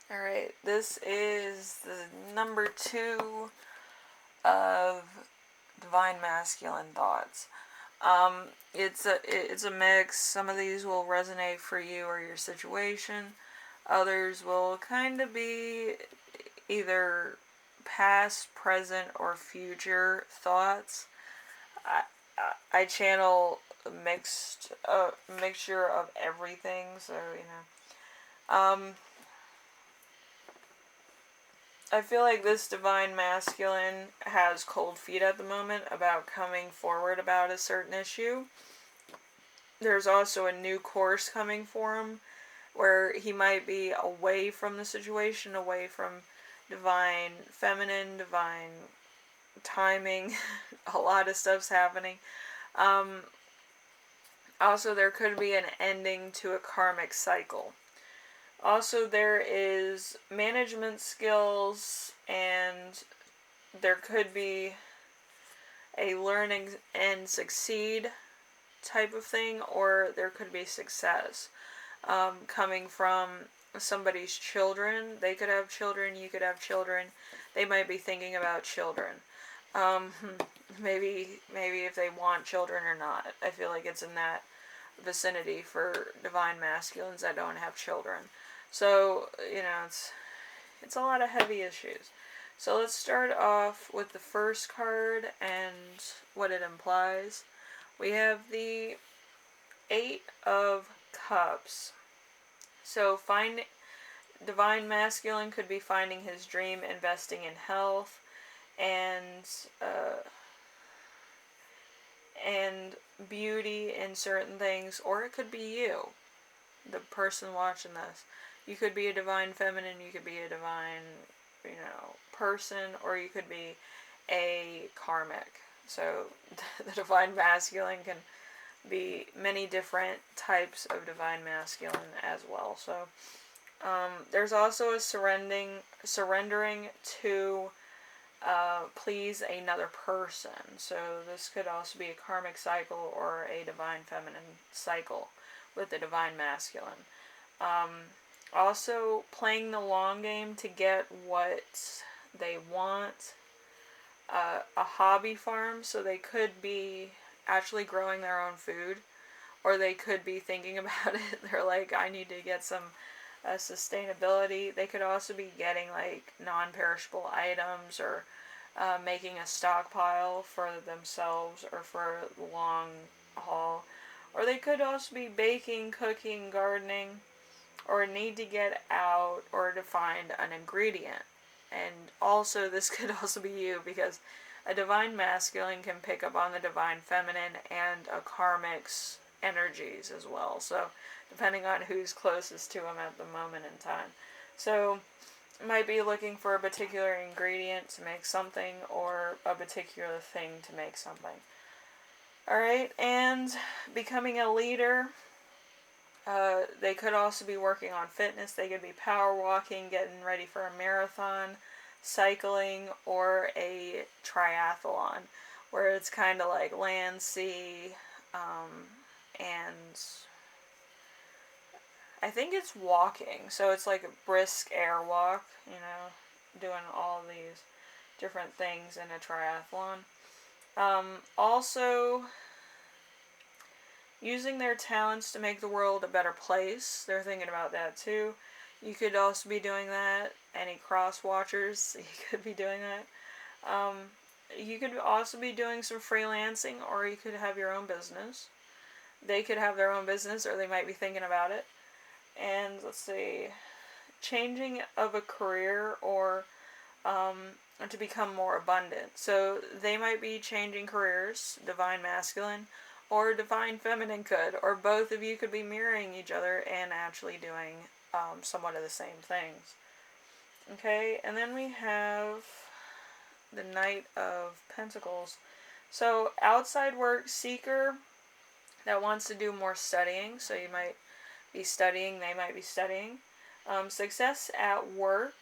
Alright, this is the number 2 of Divine Masculine Thoughts. It's a mix. Some of these will resonate for you or your situation. Others will kind of be either past, present, or future thoughts. I I channel a mixture of everything, so I feel like this divine masculine has cold feet at the moment about coming forward about a certain issue. There's also a new course coming for him where he might be away from the situation, away from divine feminine, divine timing. A lot of stuff's happening. Um, Also, there could be an ending to a karmic cycle. Also, there is management skills, and there could be a learning and succeed type of thing, or there could be success coming from somebody's children. They could have children, you could have children. They might be thinking about children. Um, maybe if they want children or not. I feel like it's in that vicinity for divine masculines that don't have children. So, it's a lot of heavy issues. So let's start off with the first card and what it implies. We have the Eight of Cups. So find divine masculine could be finding his dream, investing in health, and uh, and beauty in certain things, or it could be you, the person watching this. You could be a divine feminine, you could be a divine, person, or you could be a karmic. So the divine masculine can be many different types of divine masculine as well. So there's also a surrendering to please another person. So this could also be a karmic cycle or a divine feminine cycle with the divine masculine. Um, Also, playing the long game to get what they want. A hobby farm, so they could be actually growing their own food, or they could be thinking about it. They're like, I need to get some sustainability. They could also be getting like non perishable items, or making a stockpile for themselves or for the long haul. Or they could also be baking, cooking, gardening, or need to get out or to find an ingredient. And also, this could also be you, because a divine masculine can pick up on the divine feminine and a karmic's energies as well. So, depending on who's closest to him at the moment in time. So, might be looking for a particular ingredient to make something, or a particular thing to make something. Alright, and becoming a leader. They could also be working on fitness. They could be power walking, getting ready for a marathon, cycling, or a triathlon, where it's kind of like land, sea, and I think it's walking. So it's like a brisk air walk, doing all these different things in a triathlon. Also, using their talents to make the world a better place. They're thinking about that too. You could also be doing that. Any cross watchers, you could be doing that. You could also be doing some freelancing, or you could have your own business. They could have their own business, or they might be thinking about it. And let's see, changing of a career, or to become more abundant. So they might be changing careers, divine masculine, or divine feminine could, or both of you could be mirroring each other and actually doing somewhat of the same things. Okay, and then we have the Knight of Pentacles. So, outside work seeker that wants to do more studying. So, you might be studying, they might be studying. Success at work,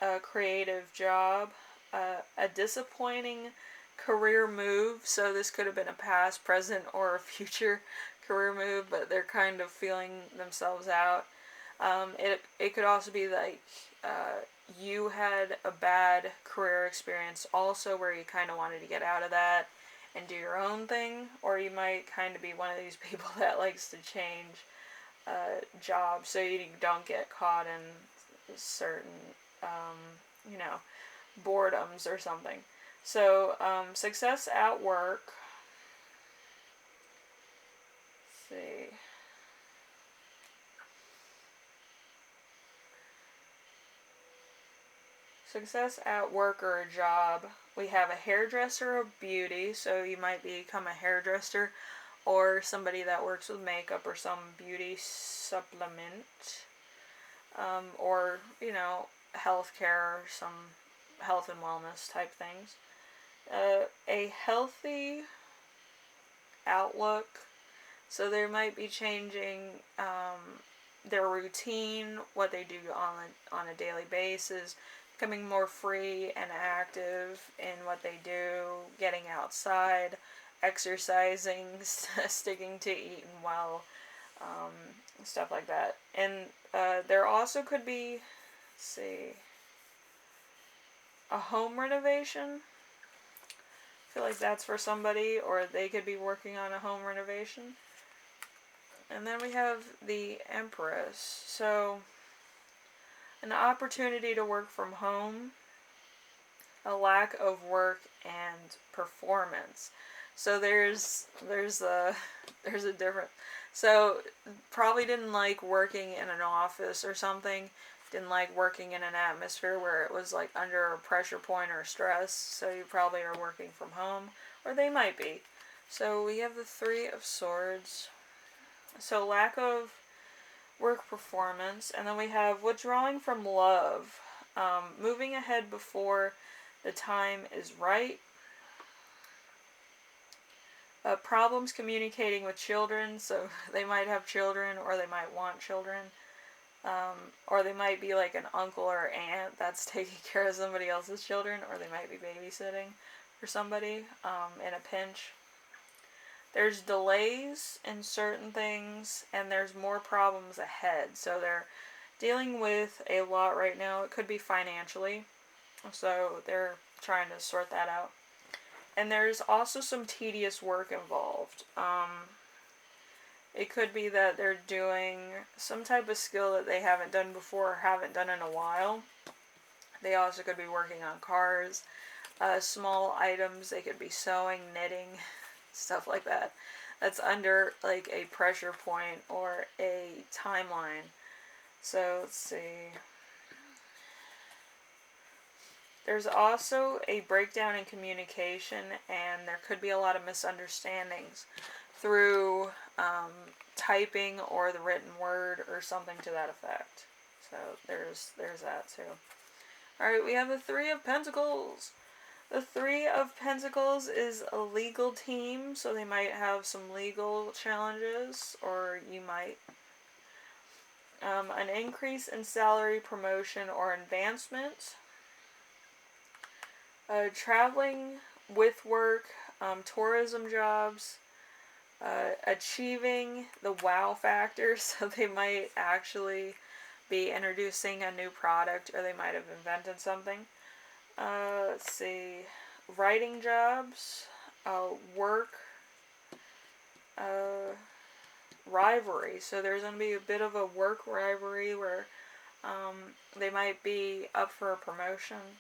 a creative job, a disappointing career move. So, this could have been a past, present, or a future career move, but they're kind of feeling themselves out. It could also be like you had a bad career experience also where you kind of wanted to get out of that and do your own thing, or you might kind of be one of these people that likes to change jobs so you don't get caught in certain, um, you know, boredoms or something. So, success at work. Let's see. Success at work or a job. We have a hairdresser or beauty, so you might become a hairdresser or somebody that works with makeup or some beauty supplement, or, healthcare or some health and wellness type things. A healthy outlook, so they might be changing their routine, what they do on a daily basis, becoming more free and active in what they do, getting outside, exercising, sticking to eating well, um, stuff like that. And there also could be, let's see, a home renovation. I feel like that's for somebody, or they could be working on a home renovation. And then we have the Empress. So, an opportunity to work from home, a lack of work, and performance. So there's a different. So probably didn't like working in an office or something. Didn't like working in an atmosphere where it was like under a pressure point or stress. So you probably are working from home, or they might be. So we have the Three of Swords. So lack of work performance, and then we have withdrawing from love, moving ahead before the time is right, problems communicating with children, so they might have children or they might want children, or they might be like an uncle or aunt that's taking care of somebody else's children, or they might be babysitting for somebody in a pinch. There's delays in certain things, and there's more problems ahead. So they're dealing with a lot right now. It could be financially, so they're trying to sort that out. And there's also some tedious work involved. It could be that they're doing some type of skill that they haven't done before or haven't done in a while. They also could be working on cars, small items. They could be sewing, knitting, stuff like that. That's under like a pressure point or a timeline. So let's see. There's also a breakdown in communication, and there could be a lot of misunderstandings through typing or the written word or something to that effect. So there's that too. Alright, we have the Three of Pentacles. The Three of Pentacles is a legal team, so they might have some legal challenges, or you might. An increase in salary, promotion, or advancement. Traveling with work, tourism jobs, achieving the wow factor, so they might actually be introducing a new product, or they might have invented something. Let's see, writing jobs, work, rivalry. So there's going to be a bit of a work rivalry where they might be up for a promotion.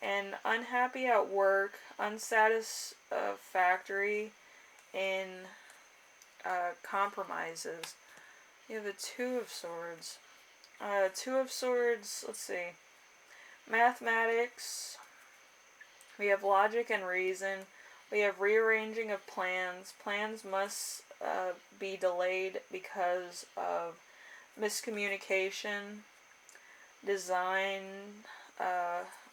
And unhappy at work, unsatisfactory in compromises. You have the Two of Swords. Two of Swords, let's see. Mathematics. We have logic and reason. We have rearranging of plans. Plans must be delayed because of miscommunication, design,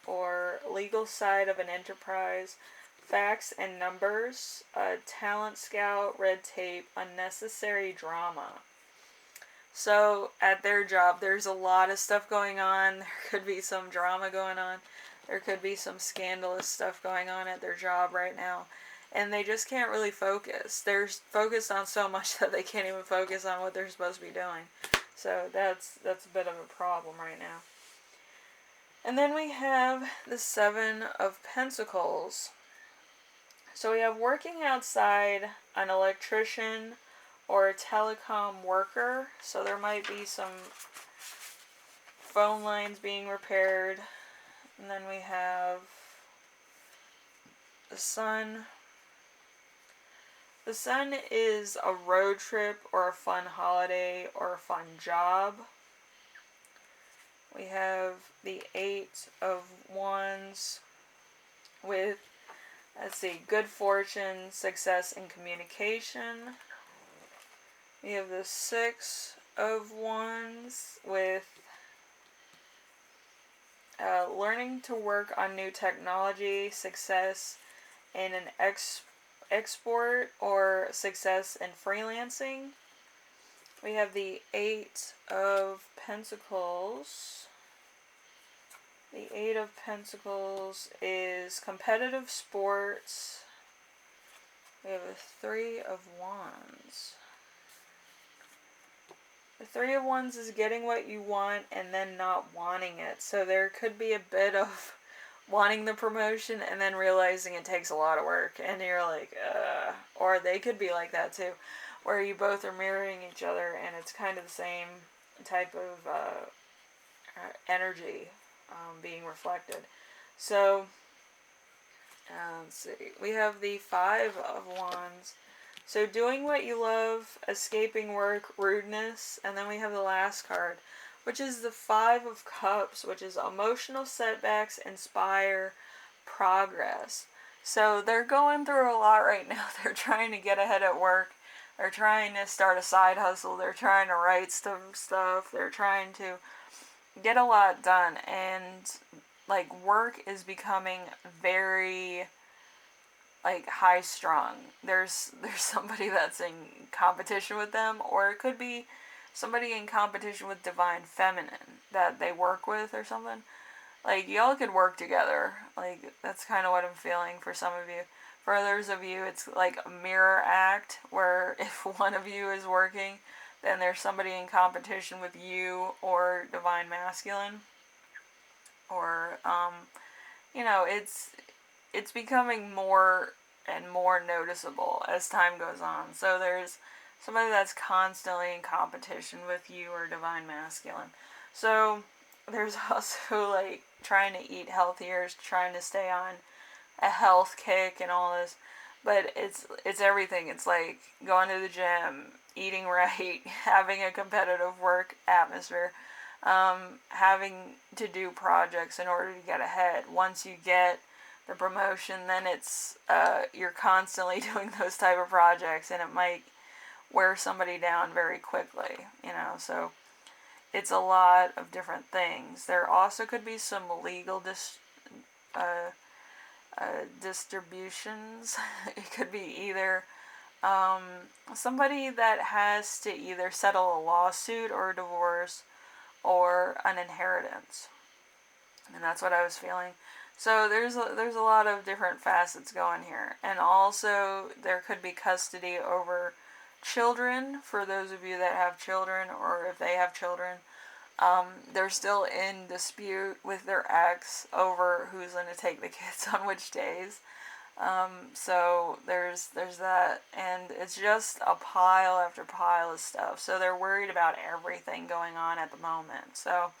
or legal side of an enterprise, facts and numbers, talent scout, red tape, unnecessary drama. So at their job, there's a lot of stuff going on. There could be some drama going on. There could be some scandalous stuff going on at their job right now. And they just can't really focus. They're focused on so much that they can't even focus on what they're supposed to be doing. So that's a bit of a problem right now. And then we have the Seven of Pentacles. So we have working outside, an electrician or a telecom worker. So there might be some phone lines being repaired. And then we have the Sun. The Sun is a road trip or a fun holiday or a fun job. We have the Eight of Wands with, let's see, good fortune, success, and communication. We have the Six of Wands with learning to work on new technology, success in an export, or success in freelancing. We have the Eight of Pentacles. The Eight of Pentacles is competitive sports. We have a Three of Wands. The Three of Wands is getting what you want and then not wanting it. So there could be a bit of wanting the promotion and then realizing it takes a lot of work. And you're like, or they could be like that too, where you both are mirroring each other and it's kind of the same type of energy being reflected. So, let's see. We have the Five of Wands. So doing what you love, escaping work, rudeness, and then we have the last card, which is the Five of Cups, which is emotional setbacks inspire progress. So they're going through a lot right now. They're trying to get ahead at work. They're trying to start a side hustle. They're trying to write some stuff. They're trying to get a lot done. And like work is becoming very like high strung. There's somebody that's in competition with them, or it could be somebody in competition with divine feminine that they work with or something. Like y'all could work together. Like that's kind of what I'm feeling for some of you. For others of you, it's like a mirror act where if one of you is working, then there's somebody in competition with you or divine masculine. Or you know, it's becoming more and more noticeable as time goes on. So there's somebody that's constantly in competition with you or divine masculine. So there's also like trying to eat healthier, trying to stay on a health kick and all this. But it's everything. It's like going to the gym, eating right, having a competitive work atmosphere, having to do projects in order to get ahead. Once you get the promotion, then it's you're constantly doing those type of projects, and it might wear somebody down very quickly, you know. So it's a lot of different things. There also could be some legal distributions. It could be either somebody that has to either settle a lawsuit or a divorce or an inheritance, and that's what I was feeling. So there's a lot of different facets going here, and also there could be custody over children for those of you that have children, or if they have children. They're still in dispute with their ex over who's going to take the kids on which days. So there's that, and it's just a pile after pile of stuff. So they're worried about everything going on at the moment. So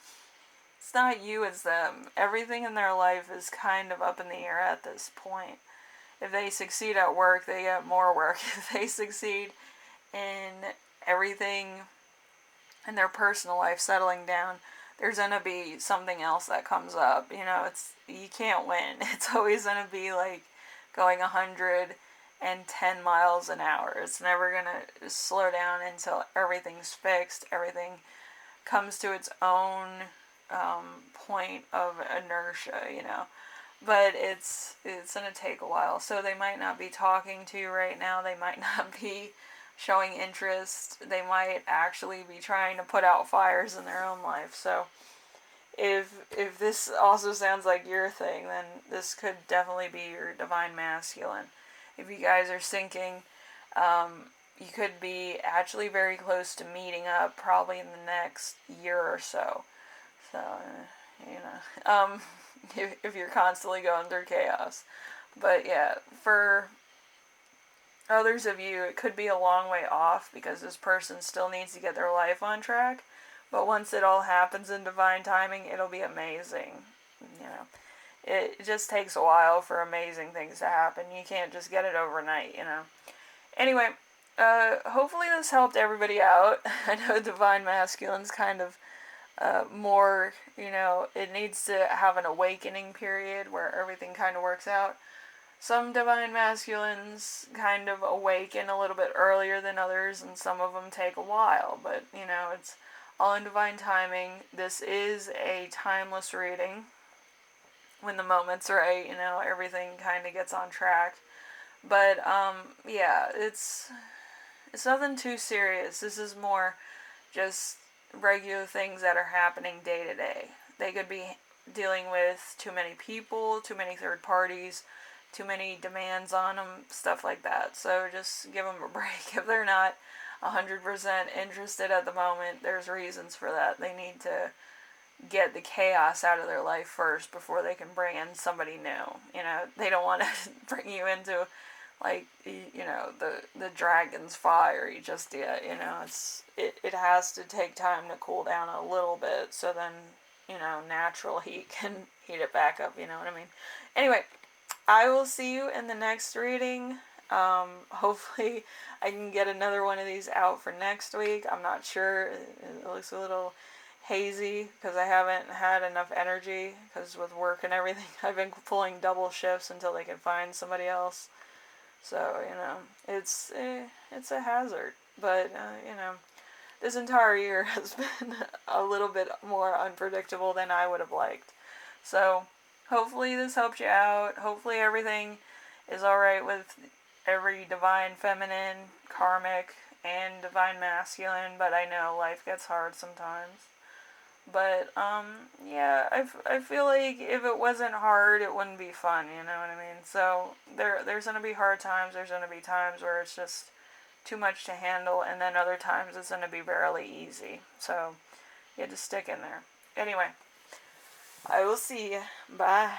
it's not you, it's them. Everything in their life is kind of up in the air at this point. If they succeed at work, they get more work. If they succeed in everything in their personal life settling down, there's going to be something else that comes up. You know, you can't win. It's always going to be like going 110 miles an hour. It's never going to slow down until everything's fixed. Everything comes to its own point of inertia, you know. But it's going to take a while. So they might not be talking to you right now. They might not be showing interest. They might actually be trying to put out fires in their own life. So if this also sounds like your thing, then this could definitely be your divine masculine. If you guys are syncing, you could be actually very close to meeting up probably in the next year or so. So, if you're constantly going through chaos. But yeah, for others of you, it could be a long way off because this person still needs to get their life on track. But once it all happens in divine timing, it'll be amazing. You know, it just takes a while for amazing things to happen. You can't just get it overnight, Anyway, hopefully this helped everybody out. I know Divine Masculine's kind of more, it needs to have an awakening period where everything kind of works out. Some Divine Masculines kind of awaken a little bit earlier than others, and some of them take a while, but, it's all in divine timing. This is a timeless reading. When the moment's right, everything kind of gets on track. But, yeah, it's nothing too serious. This is more just regular things that are happening day to day. They could be dealing with too many people, too many third parties, too many demands on them, stuff like that. So just give them a break. If they're not 100% interested at the moment, there's reasons for that. They need to get the chaos out of their life first before they can bring in somebody new. They don't want to bring you into the dragon's fire just yet. It has to take time to cool down a little bit, so then natural heat can heat it back up. You know what I mean? Anyway, I will see you in the next reading. Hopefully I can get another one of these out for next week. I'm not sure. It looks a little hazy because I haven't had enough energy because with work and everything I've been pulling double shifts until they can find somebody else. So, it's a hazard. But, this entire year has been a little bit more unpredictable than I would have liked. So, hopefully this helped you out. Hopefully everything is alright with every divine feminine, karmic, and divine masculine. But I know life gets hard sometimes. But, yeah, I feel like if it wasn't hard, it wouldn't be fun, you know what I mean? So, there's going to be hard times, there's going to be times where it's just too much to handle, and then other times it's going to be barely easy. So, you have to stick in there. Anyway, I will see you. Bye.